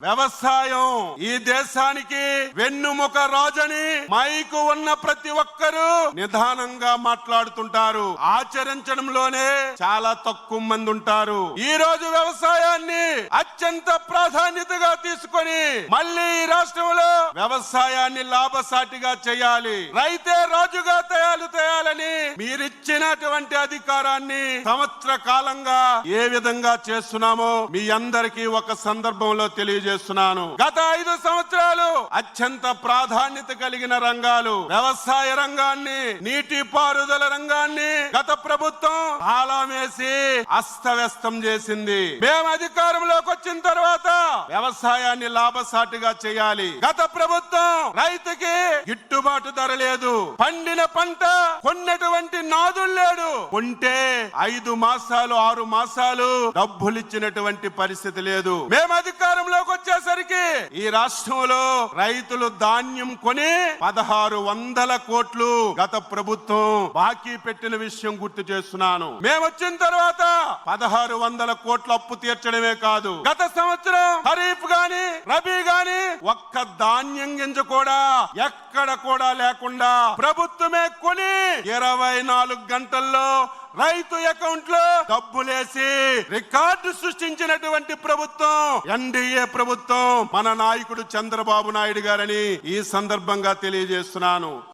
వ్యవసాయం ఈ దేశానికి వెన్నుముక రాజని మైకు ఉన్న ప్రతి ఒక్కరూ నిదానంగా మాట్లాడుతుంటారు. ఆచరించడంలోనే చాలా తక్కువ మంది ఉంటారు. ఈ రోజు వ్యవసాయాన్ని అత్యంత ప్రాధాన్యతగా తీసుకొని మళ్ళీ ఈ రాష్ట్రంలో వ్యవసాయాన్ని లాభసాటిగా చేయాలి, రైతే రాజుగా తేయాలని మీరిచ్చినటువంటి అధికారాన్ని సంవత్సర కాలంగా ఏ విధంగా చేస్తున్నామో మీ అందరికీ ఒక సందర్భంలో తెలియజేస్తున్నాను. గత 5 సంవత్సరాలు అత్యంత ప్రాధాన్యత కలిగిన రంగాలు వ్యవసాయ రంగాన్ని, నీటి పారుదల రంగాన్ని గత ప్రభుత్వం తాళం వేసి అస్తవ్యస్తం చేసింది. మేము అధికారంలోకి వచ్చిన తర్వాత వ్యవసాయాన్ని లాభసాటిగా చేయాలి. గత ప్రభుత్వం రైతుకి గిట్టుబాటు ధర లేదు, పండిన పంట కొన్నటువంటి నాదులు లేడు, కొంటే 5 మాసాలు 6 మాసాలు డబ్బులు ఇచ్చినటువంటి పరిస్థితి లేదు. మేము అధికారంలోకి వచ్చేసరికి ఈ రాష్ట్రంలో రైతులు ధాన్యం కొని 1600 కోట్లు గత ప్రభుత్వం బాకీ పెట్టిన విషయం గుర్తు చేస్తున్నాను. మేము వచ్చిన తర్వాత 1600 కోట్ల అప్పు తీర్చడమే కాదు, గత సంవత్సరం ఖరీఫ్ గాని రబీ గాని ఒక్క ధాన్యం గింజ కూడా ఎక్కడ కూడా లేకుండా ప్రభుత్వమే కొని 24 గంటల్లో రైతు అకౌంట్ లో డబ్బులేసి రికార్డు సృష్టించినటువంటి ప్రభుత్వం ఎన్డీఏ ప్రభుత్వం, మన నాయకుడు చంద్రబాబు నాయుడు గారని ఈ సందర్భంగా తెలియజేస్తున్నాను.